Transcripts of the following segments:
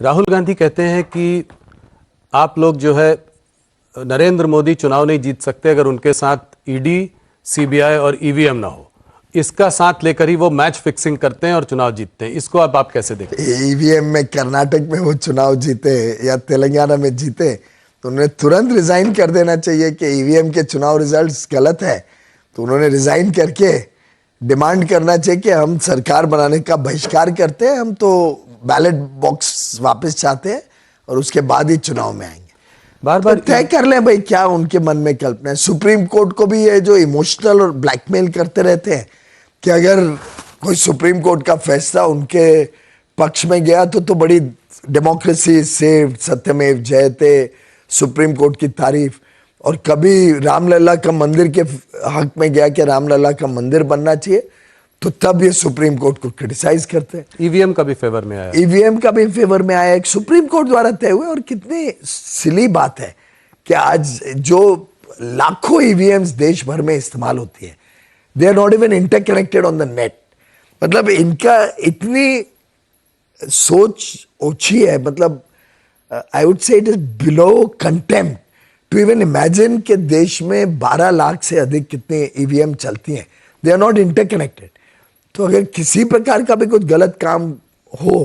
राहुल गांधी कहते हैं कि आप लोग जो है नरेंद्र मोदी चुनाव नहीं जीत सकते अगर उनके साथ ईडी, सीबीआई और ईवीएम ना हो। इसका साथ लेकर ही वो मैच फिक्सिंग करते हैं और चुनाव जीतते हैं। इसको आप कैसे देखते हैं? ईवीएम में कर्नाटक में वो चुनाव जीते या तेलंगाना में जीते तो उन्हें तुरंत रिजाइन कर देना चाहिए कि ईवीएम के चुनाव रिजल्ट्स गलत है। तो उन्होंने रिजाइन करके डिमांड करना चाहिए कि हम सरकार बनाने का बहिष्कार करते हैं, हम तो बैलेट बॉक्स वापस चाहते हैं और उसके बाद ही चुनाव में आएंगे। बार बार तो तय कर लें भाई क्या उनके मन में कल्पना है। सुप्रीम कोर्ट को भी ये जो इमोशनल और ब्लैकमेल करते रहते हैं कि अगर कोई सुप्रीम कोर्ट का फैसला उनके पक्ष में गया तो बड़ी डेमोक्रेसी से सत्यमेव जयते, सुप्रीम कोर्ट की तारीफ। और कभी रामलला का मंदिर के हक में गया कि रामलला का मंदिर बनना चाहिए तो तब ये सुप्रीम कोर्ट को क्रिटिसाइज करते हैं। ईवीएम का भी फेवर में आया, ईवीएम का भी फेवर में आया, एक सुप्रीम कोर्ट द्वारा तय हुए। और कितनी सिली बात है कि आज जो लाखों ईवीएम्स देश भर में इस्तेमाल होती है, they are not even interconnected on the net. मतलब इनका इतनी सोच ओछी है, मतलब I would say it is below contempt to even imagine कि देश में 12 लाख से अधिक कितने ईवीएम चलती हैं, दे आर नॉट इंटरकनेक्टेड। तो अगर किसी प्रकार का भी कुछ गलत काम हो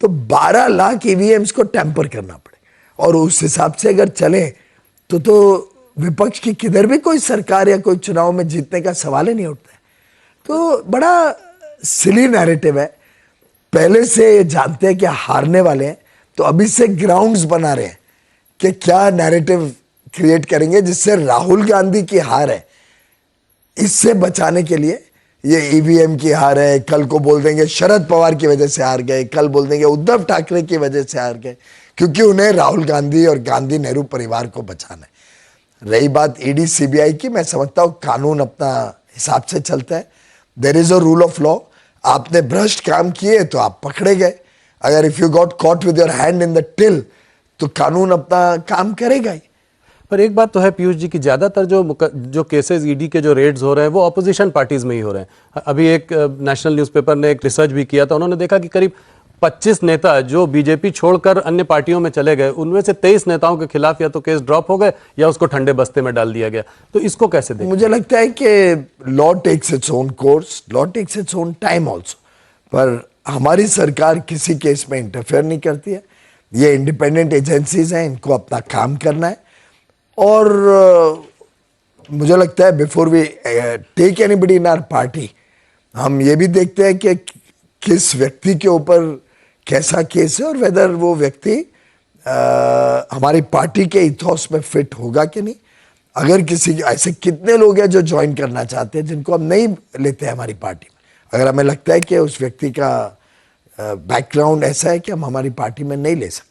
तो 12 लाख ईवीएम्स को टैंपर करना पड़े और उस हिसाब से अगर चले तो विपक्ष की किधर भी कोई सरकार या कोई चुनाव में जीतने का सवाल ही नहीं उठता है। तो बड़ा सिली नैरेटिव है। पहले से जानते हैं कि हारने वाले हैं तो अभी से ग्राउंड्स बना रहे हैं कि क्या नैरेटिव क्रिएट करेंगे जिससे राहुल गांधी की हार है इससे बचाने के लिए ये ईवीएम की हार है। कल को बोल देंगे शरद पवार की वजह से हार गए, कल बोल देंगे उद्धव ठाकरे की वजह से हार गए, क्योंकि उन्हें राहुल गांधी और गांधी नेहरू परिवार को बचाना है। रही बात ईडी सीबीआई की, मैं समझता हूँ कानून अपना हिसाब से चलता है। There is a rule of law. आपने भ्रष्ट काम किए तो आप पकड़े गए। अगर if you got caught with your hand in the till तो कानून अपना काम करेगा ही। पर एक बात तो है पीयूष जी की ज्यादातर जो केसेस ईडी के जो रेड्स हो रहे हैं वो ऑपोजिशन पार्टीज में ही हो रहे हैं। अभी एक नेशनल न्यूज़पेपर ने एक रिसर्च भी किया था, उन्होंने देखा कि करीब 25 नेता जो बीजेपी छोड़कर अन्य पार्टियों में चले गए, उनमें से 23 नेताओं के खिलाफ या तो केस ड्रॉप हो गए या उसको ठंडे बस्ते में डाल दिया गया। तो इसको कैसे देखें? मुझे लगता है कि law takes its own course, law takes its own time also. पर हमारी सरकार किसी केस में इंटरफेयर नहीं करती है। ये इंडिपेंडेंट एजेंसीज हैं, इनको अपना काम करना है। और मुझे लगता है before we take anybody in our party, हम ये भी देखते हैं कि किस व्यक्ति के ऊपर कैसा केस है और वेदर वो व्यक्ति हमारी पार्टी के इथॉस में फिट होगा कि नहीं। अगर किसी ऐसे कितने लोग हैं जो ज्वाइन करना चाहते हैं जिनको हम नहीं लेते हैं हमारी पार्टी में, अगर हमें लगता है कि उस व्यक्ति का बैकग्राउंड ऐसा है कि हम हमारी पार्टी में नहीं ले सकते।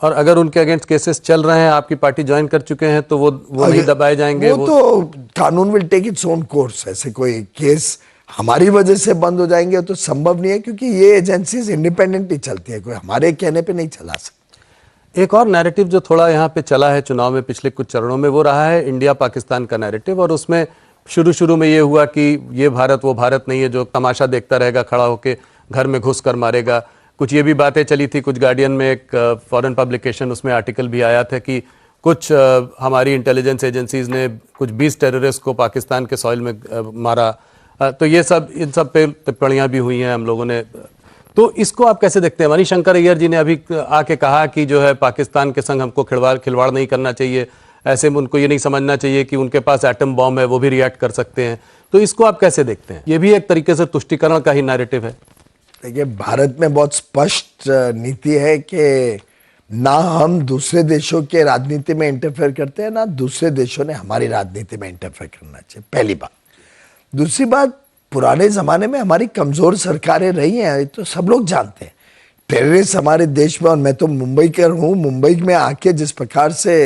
और अगर उनके अगेंस्ट केसेस चल रहे हैं, आपकी पार्टी ज्वाइन कर चुके हैं, तो वो नहीं दबाए जाएंगे? वो तो कानून will take its own course. ऐसे कोई केस हमारी वजह से बंद हो जाएंगे तो संभव नहीं है, क्योंकि ये एजेंसीज इंडिपेंडेंटली चलती है, कोई हमारे कहने पे नहीं चला सकता। एक और नैरेटिव जो थोड़ा यहाँ पे चला है चुनाव में पिछले कुछ चरणों में, वो रहा है इंडिया पाकिस्तान का नैरेटिव। और उसमें शुरू में ये हुआ कि ये भारत वो भारत नहीं है जो तमाशा देखता रहेगा, खड़ा होकर घर में घुस कर मारेगा। कुछ ये भी बातें चली थी, कुछ गार्डियन में एक फॉरेन पब्लिकेशन, उसमें आर्टिकल भी आया था कि कुछ हमारी इंटेलिजेंस एजेंसीज ने कुछ 20 टेररिस्ट को पाकिस्तान के सॉइल में मारा। तो ये सब, इन सब पे टिप्पणियां भी हुई हैं हम लोगों ने। तो इसको आप कैसे देखते हैं? मणिशंकर अय्यर जी ने अभी आके कहा कि जो है पाकिस्तान के संग हमको खिलवाड़ नहीं करना चाहिए, ऐसे में उनको ये नहीं समझना चाहिए कि उनके पास एटम बॉम्ब है, वो भी रिएक्ट कर सकते हैं। तो इसको आप कैसे देखते हैं? ये भी एक तरीके से तुष्टीकरण का ही नैरेटिव है। देखिए, भारत में बहुत स्पष्ट नीति है कि ना हम दूसरे देशों के राजनीति में इंटरफेयर करते हैं, ना दूसरे देशों ने हमारी राजनीति में इंटरफेयर करना चाहिए, पहली बात। दूसरी बात, पुराने जमाने में हमारी कमजोर सरकारें रही हैं, ये तो सब लोग जानते हैं। टेररिस्ट हमारे देश में, और मैं तो मुंबई का हूँ, मुंबई में आके जिस प्रकार से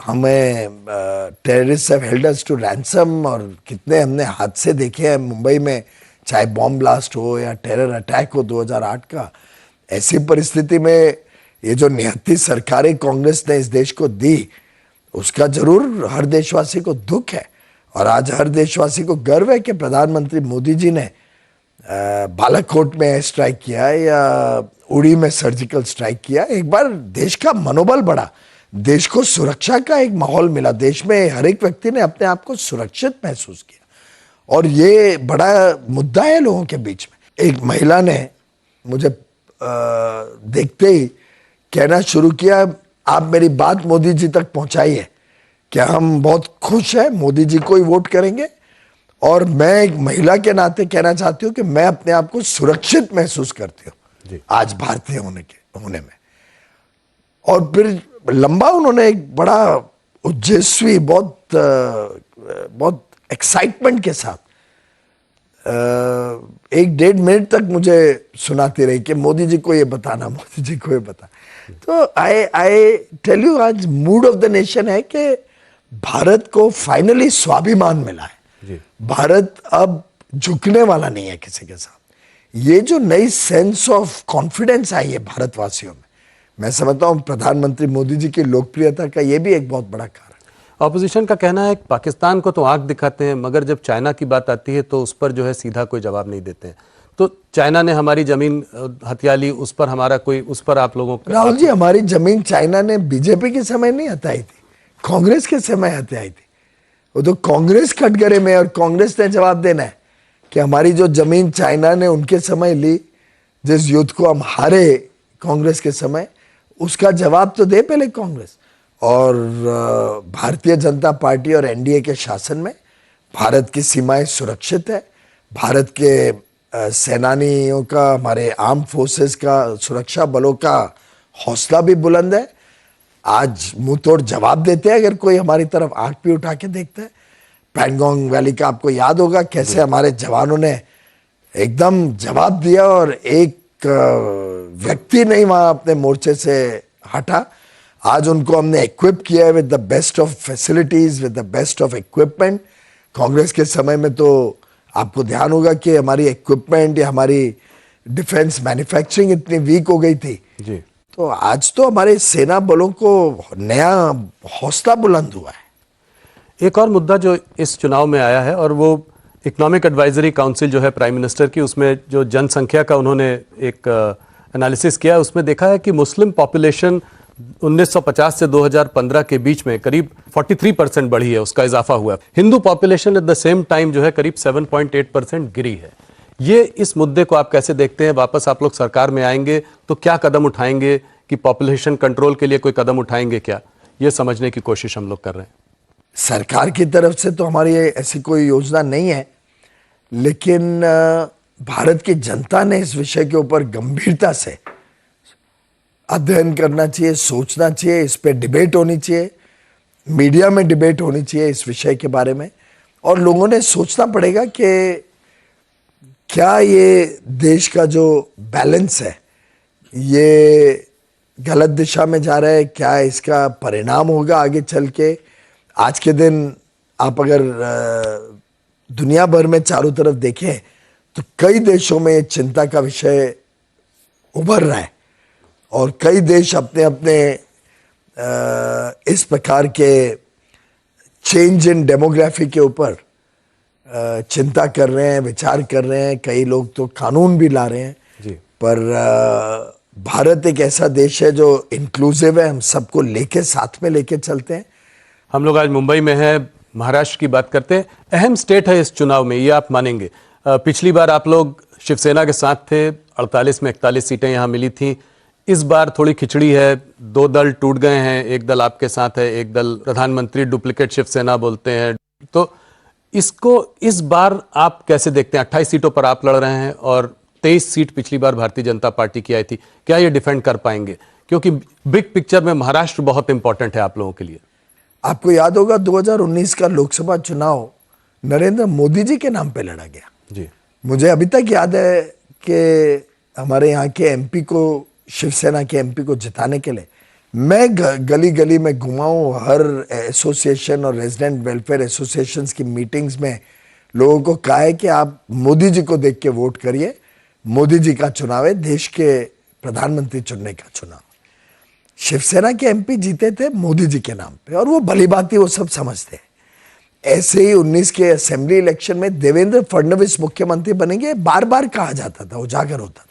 हमें terrorist have held us to ransom, और कितने हमने हादसे देखे हैं मुंबई में, चाहे बॉम्ब ब्लास्ट हो या टेरर अटैक हो 2008 का। ऐसी परिस्थिति में ये जो निहत्ती सरकारें कांग्रेस ने इस देश को दी, उसका जरूर हर देशवासी को दुख है। और आज हर देशवासी को गर्व है कि प्रधानमंत्री मोदी जी ने बालाकोट में एयर स्ट्राइक किया या उड़ी में सर्जिकल स्ट्राइक किया, एक बार देश का मनोबल बढ़ा, देश को सुरक्षा का एक माहौल मिला, देश में हर एक व्यक्ति ने अपने आप को सुरक्षित महसूस किया। और ये बड़ा मुद्दा है लोगों के बीच में। एक महिला ने मुझे देखते ही कहना शुरू किया, आप मेरी बात मोदी जी तक पहुंचाइए, क्या हम बहुत खुश हैं, मोदी जी को ही वोट करेंगे। और मैं एक महिला के नाते कहना चाहती हूँ कि मैं अपने आप को सुरक्षित महसूस करती हूँ आज भारतीय होने में। और फिर लंबा उन्होंने एक बड़ा ओजस्वी, बहुत एक्साइटमेंट के साथ 1-1.5 मिनट तक मुझे सुनाती रही कि मोदी जी को ये बताना, मोदी जी को ये बता। तो आई टेल यू, आज मूड ऑफ द नेशन है कि भारत को फाइनली स्वाभिमान मिला है। भारत अब झुकने वाला नहीं है किसी के साथ। ये जो नई सेंस ऑफ कॉन्फिडेंस आई है भारतवासियों में, मैं समझता हूं प्रधानमंत्री मोदी जी की लोकप्रियता का ये भी एक बहुत बड़ा कारण। ऑपोजिशन का कहना है कि पाकिस्तान को तो आंख दिखाते हैं, मगर जब चाइना की बात आती है तो उस पर जो है सीधा कोई जवाब नहीं देते हैं। तो चाइना ने हमारी जमीन हथिया ली, उस पर आप लोगों का। राहुल जी, हमारी जमीन चाइना ने बीजेपी के समय नहीं हथियाई थी, कांग्रेस के समय हथियाई थी। वो तो कांग्रेस कटघरे में, और कांग्रेस ने जवाब देना है कि हमारी जो जमीन चाइना ने उनके समय ली, जिस युद्ध को हम हारे कांग्रेस के समय, उसका जवाब तो दे पहले कांग्रेस। और भारतीय जनता पार्टी और एनडीए के शासन में भारत की सीमाएं सुरक्षित है, भारत के सेनानियों का, हमारे आर्म फोर्सेस का, सुरक्षा बलों का हौसला भी बुलंद है। आज मुंह तोड़ जवाब देते हैं अगर कोई हमारी तरफ आंख भी उठा के देखता है। पैंगोंग वैली का आपको याद होगा कैसे हमारे जवानों ने एकदम जवाब दिया और एक व्यक्ति नहीं वहां अपने मोर्चे से हटा। आज उनको हमने इक्विप किया है with the best of facilities, with the best of equipment. Congress के समय में तो आपको ध्यान होगा कि हमारी इक्विपमेंट या हमारी डिफेंस मैन्युफैक्चरिंग इतनी वीक हो गई थी जी। तो आज तो हमारे सेना बलों को नया हौसला बुलंद हुआ है। एक और मुद्दा जो इस चुनाव में आया है, और वो इकोनॉमिक एडवाइजरी काउंसिल जो है प्राइम मिनिस्टर की, उसमें जो जनसंख्या का उन्होंने एक एनालिसिस किया, उसमें देखा है कि मुस्लिम पॉपुलेशन 1950 से 2015 के बीच में करीब 43% बढ़ी है, उसका इजाफा हुआ है। Hindu population at the same time जो है करीब 7.8% गिरी है। ये इस मुद्दे को आप कैसे देखते हैं? वापस आप लोग सरकार में आएंगे तो क्या कदम उठाएंगे, कि पॉपुलेशन कंट्रोल के लिए कोई कदम उठाएंगे क्या? ये समझने की कोशिश हम लोग कर रहे हैं। सरकार की तरफ से तो हमारी ऐसी कोई योजना नहीं है, लेकिन भारत की जनता ने इस विषय के ऊपर गंभीरता से अध्ययन करना चाहिए, सोचना चाहिए, इस पे डिबेट होनी चाहिए, मीडिया में डिबेट होनी चाहिए इस विषय के बारे में। और लोगों ने सोचना पड़ेगा कि क्या ये देश का जो बैलेंस है ये गलत दिशा में जा रहा है, क्या इसका परिणाम होगा आगे चल के। आज के दिन आप अगर दुनिया भर में चारों तरफ देखें तो कई देशों में चिंता का विषय उभर रहा है, और कई देश अपने अपने इस प्रकार के चेंज इन डेमोग्राफी के ऊपर चिंता कर रहे हैं, विचार कर रहे हैं। कई लोग तो कानून भी ला रहे हैं जी। पर भारत एक ऐसा देश है जो इंक्लूसिव है, हम सबको लेके साथ में लेके चलते हैं। हम लोग आज मुंबई में हैं, महाराष्ट्र की बात करते हैं। अहम स्टेट है इस चुनाव में, ये आप मानेंगे। पिछली बार आप लोग शिवसेना के साथ थे, 48 में 41 सीटें यहाँ मिली थी। इस बार थोड़ी खिचड़ी है, 2 दल टूट गए हैं, एक दल आपके साथ है, एक दल प्रधानमंत्री डुप्लीकेट शिवसेना बोलते हैं। तो इसको इस बार आप कैसे देखते हैं? 28 सीटों पर आप लड़ रहे हैं और 23 सीट पिछली बार भारतीय जनता पार्टी की आई थी। क्या ये डिफेंड कर पाएंगे? क्योंकि बिग पिक्चर में महाराष्ट्र बहुत इंपॉर्टेंट है आप लोगों के लिए। आपको याद होगा 2019 का लोकसभा चुनाव नरेंद्र मोदी जी के नाम पे लड़ा गया जी। मुझे अभी तक याद है कि हमारे यहाँ के एमपी को, शिवसेना के एमपी को जिताने के लिए मैं गली गली में घुमा हूँ। हर एसोसिएशन और रेजिडेंट वेलफेयर एसोसिएशंस की मीटिंग्स में लोगों को कहा है कि आप मोदी जी को देख के वोट करिए, मोदी जी का चुनाव है, देश के प्रधानमंत्री चुनने का चुनाव। शिवसेना के एमपी जीते थे मोदी जी के नाम पे, और वो भली बात ही वो सब समझते हैं। ऐसे ही 19 के असेंबली इलेक्शन में देवेंद्र फडणवीस मुख्यमंत्री बनेंगे, बार बार कहा जाता था, उजागर होता था।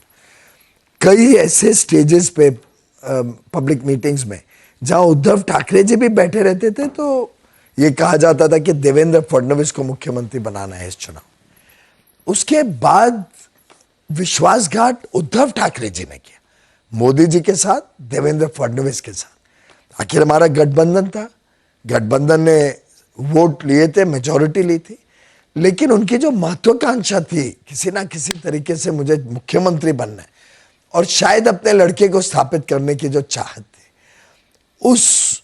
कई ऐसे स्टेजेस पे पब्लिक मीटिंग्स में जहां उद्धव ठाकरे जी भी बैठे रहते थे, तो ये कहा जाता था कि देवेंद्र फडणवीस को मुख्यमंत्री बनाना है इस चुनाव। उसके बाद विश्वासघात उद्धव ठाकरे जी ने किया, मोदी जी के साथ, देवेंद्र फडणवीस के साथ। आखिर हमारा गठबंधन था, गठबंधन ने वोट लिए थे, मेजॉरिटी ली थी, लेकिन उनकी जो महत्वाकांक्षा थी किसी ना किसी तरीके से मुझे मुख्यमंत्री बनना है और शायद अपने लड़के को स्थापित करने की जो चाहत थी, उस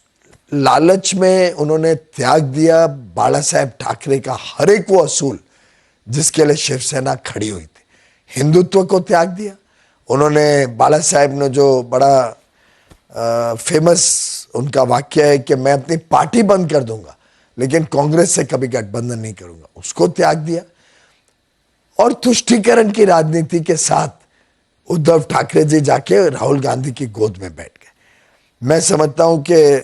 लालच में उन्होंने त्याग दिया बाला साहेब ठाकरे का हर एक वो असूल जिसके लिए शिवसेना खड़ी हुई थी। हिंदुत्व को त्याग दिया उन्होंने। बाला साहेब ने जो बड़ा फेमस उनका वाक्य है कि मैं अपनी पार्टी बंद कर दूंगा लेकिन कांग्रेस से कभी गठबंधन नहीं करूंगा, उसको त्याग दिया और तुष्टीकरण की राजनीति के साथ उद्धव ठाकरे जी जाके राहुल गांधी की गोद में बैठ गए। मैं समझता हूं कि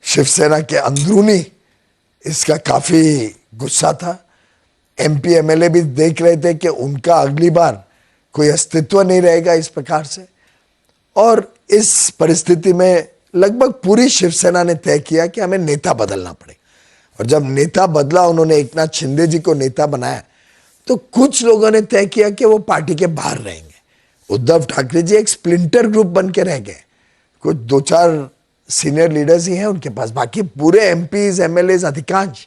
शिवसेना के अंदरूनी इसका काफी गुस्सा था। एमपी एमएलए भी देख रहे थे कि उनका अगली बार कोई अस्तित्व नहीं रहेगा इस प्रकार से, और इस परिस्थिति में लगभग पूरी शिवसेना ने तय किया कि हमें नेता बदलना पड़ेगा। और जब नेता बदला, उन्होंने एकनाथ शिंदे जी को नेता बनाया, तो कुछ लोगों ने तय किया कि वो पार्टी के बाहर रहेंगे। उद्धव ठाकरे जी एक स्प्लिंटर ग्रुप बन के रह गए, कुछ 2-4 सीनियर लीडर्स ही हैं उनके पास, बाकी पूरे एमपीज एमएलएज अधिकांश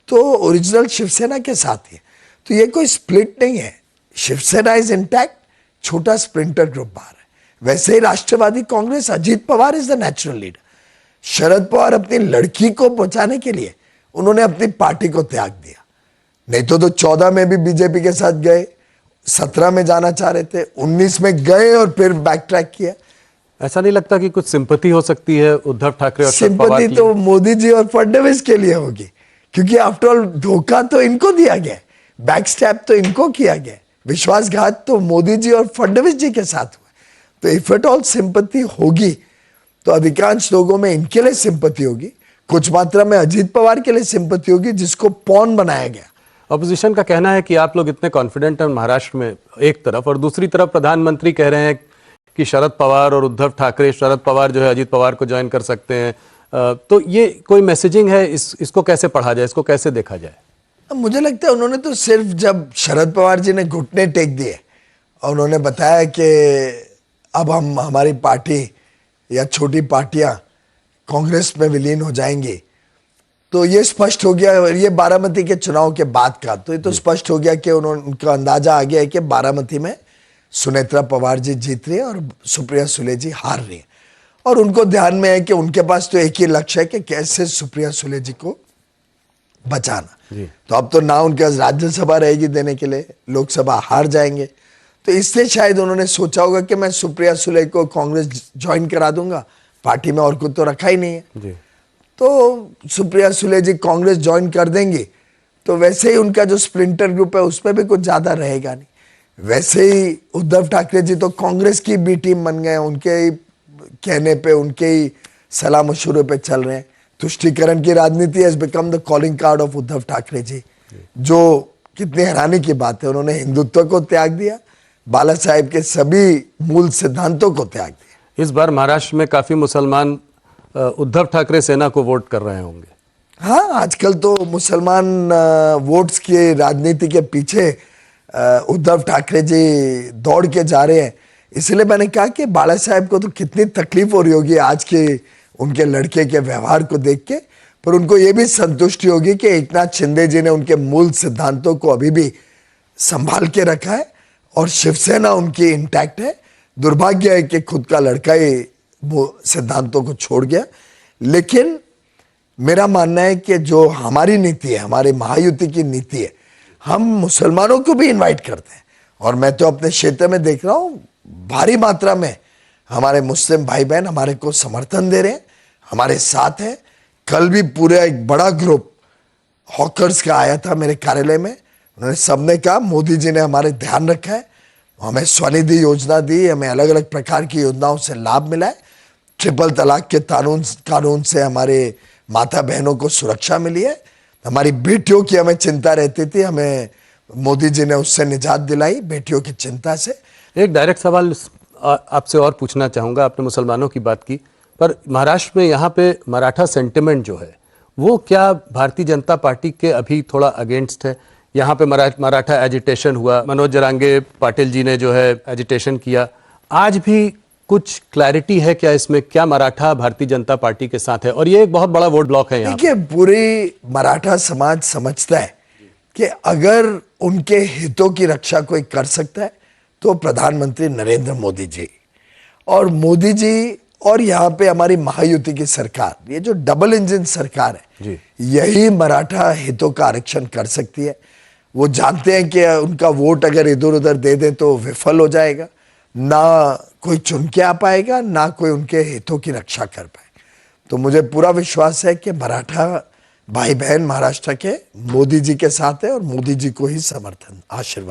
तो ओरिजिनल शिवसेना के साथ ही। तो ये कोई स्प्लिट नहीं है, शिवसेना इज इंटैक्ट, छोटा स्प्लिंटर ग्रुप बाहर है। वैसे ही Rashtravadi Congress, Ajit Pawar is the natural leader. Sharad Pawar अपनी लड़की को बचाने के लिए उन्होंने अपनी पार्टी को त्याग दिया, नहीं तो 14 में भी बीजेपी के साथ गए, 17 में जाना चाह रहे थे, 19 में गए और फिर बैक ट्रैक किया। ऐसा नहीं लगता कि कुछ सिंपैथी हो सकती है उद्धव ठाकरे और शरद पवार की? सिंपैथी तो मोदी जी और फडणवीस के लिए होगी, क्योंकि आफ्टर ऑल धोखा तो इनको दिया गया, बैक स्टैप तो इनको किया गया, विश्वासघात तो मोदी जी और फडणवीस जी के साथ हुआ। तो इफ एट ऑल सिंपैथी होगी तो अधिकांश लोगों में इनके लिए सिंपैथी होगी, कुछ मात्रा में अजीत पवार के लिए सिंपैथी होगी जिसको पॉन बनाया गया। अपोजिशन का कहना है कि आप लोग इतने कॉन्फिडेंट हैं महाराष्ट्र में एक तरफ, और दूसरी तरफ प्रधानमंत्री कह रहे हैं कि शरद पवार और उद्धव ठाकरे, शरद पवार जो है अजीत पवार को ज्वाइन कर सकते हैं। तो ये कोई मैसेजिंग है, इसको कैसे पढ़ा जाए, इसको कैसे देखा जाए? मुझे लगता है उन्होंने तो सिर्फ जब शरद पवार जी ने घुटने टेक दिए और उन्होंने बताया कि अब हम हमारी पार्टी या छोटी पार्टियां कांग्रेस में विलीन हो जाएंगी, तो ये स्पष्ट हो गया। ये बारामती के चुनाव के बाद का, तो ये तो स्पष्ट हो गया कि उनका अंदाजा आ गया है कि बारामती में सुनेत्रा पवार जी जीत रही है और सुप्रिया सुले जी हार रही है, और उनको ध्यान में है कि उनके पास तो एक ही लक्ष्य है कि कैसे सुप्रिया सुले जी को बचाना। तो अब तो ना उनके पास राज्यसभा रहेगी देने के लिए, लोकसभा हार जाएंगे, तो इसलिए शायद उन्होंने सोचा होगा कि मैं सुप्रिया सुले को कांग्रेस ज्वाइन करा दूंगा, पार्टी में और कुछ तो रखा ही नहीं है। तो सुप्रिया सुले जी कांग्रेस ज्वाइन कर देंगी तो वैसे ही उनका जो स्प्लिंटर ग्रुप है उसमें भी कुछ ज्यादा रहेगा नहीं। वैसे ही उद्धव ठाकरे जी तो कांग्रेस की बी टीम बन गए, उनके ही कहने पे, उनके ही सलाह मशूरे पे चल रहे हैं। तुष्टीकरण की राजनीति has become the calling card of Uddhav Thackeray ji, जो कितनी हैरानी की बात है। उन्होंने हिंदुत्व को त्याग दिया, बाला साहेब के सभी मूल सिद्धांतों को त्याग दिया। इस बार महाराष्ट्र में काफी मुसलमान उद्धव ठाकरे सेना को वोट कर रहे होंगे। हाँ, आजकल तो मुसलमान वोट्स की राजनीति के पीछे उद्धव ठाकरे जी दौड़ के जा रहे हैं। इसलिए मैंने कहा कि बाला साहेब को तो कितनी तकलीफ हो रही होगी आज के उनके लड़के के व्यवहार को देख के, पर उनको ये भी संतुष्टि होगी कि एकनाथ शिंदे जी ने उनके मूल सिद्धांतों को अभी भी संभाल के रखा है और शिवसेना उनकी इंटैक्ट है। दुर्भाग्य है कि खुद का लड़का ही वो सिद्धांतों को छोड़ गया, लेकिन मेरा मानना है कि जो हमारी नीति है, हमारी महायुति की नीति है, हम मुसलमानों को भी इनवाइट करते हैं। और मैं तो अपने क्षेत्र में देख रहा हूं भारी मात्रा में हमारे मुस्लिम भाई बहन हमारे को समर्थन दे रहे हैं, हमारे साथ हैं। कल भी पूरा एक बड़ा ग्रुप हॉकर्स का आया था मेरे कार्यालय में, उन्होंने सबने कहा मोदी जी ने हमारे ध्यान रखा है, हमें स्वनिधि योजना दी, हमें अलग अलग प्रकार की योजनाओं से लाभ मिला है, ट्रिपल तलाक के कानून से हमारे माता बहनों को सुरक्षा मिली है। हमारी बेटियों की हमें चिंता रहती थी, हमें मोदी जी ने उससे निजात दिलाई, बेटियों की चिंता से। एक डायरेक्ट सवाल आपसे और पूछना चाहूंगा। आपने मुसलमानों की बात की, पर महाराष्ट्र में यहाँ पे मराठा सेंटिमेंट जो है वो क्या भारतीय जनता पार्टी के अभी थोड़ा अगेंस्ट है? यहाँ पे मराठा एजिटेशन हुआ, मनोज जरांगे पाटिल जी ने जो है एजिटेशन किया। आज भी कुछ क्लैरिटी है क्या इसमें? क्या मराठा भारतीय जनता पार्टी के साथ है? और ये एक बहुत बड़ा वोट ब्लॉक है यहाँ पे। देखिए, पूरी मराठा समाज समझता है कि अगर उनके हितों की रक्षा कोई कर सकता है तो प्रधानमंत्री नरेंद्र मोदी जी, और मोदी जी और यहाँ पे हमारी महायुति की सरकार, ये जो डबल इंजन सरकार है जी। यही मराठा हितों का आरक्षण कर सकती है। वो जानते हैं कि उनका वोट अगर इधर उधर दे दें तो विफल हो जाएगा, ना कोई चुन के आ पाएगा, ना कोई उनके हितों की रक्षा कर पाए। तो मुझे पूरा विश्वास है कि मराठा भाई बहन महाराष्ट्र के मोदी जी के साथ है और मोदी जी को ही समर्थन आशीर्वाद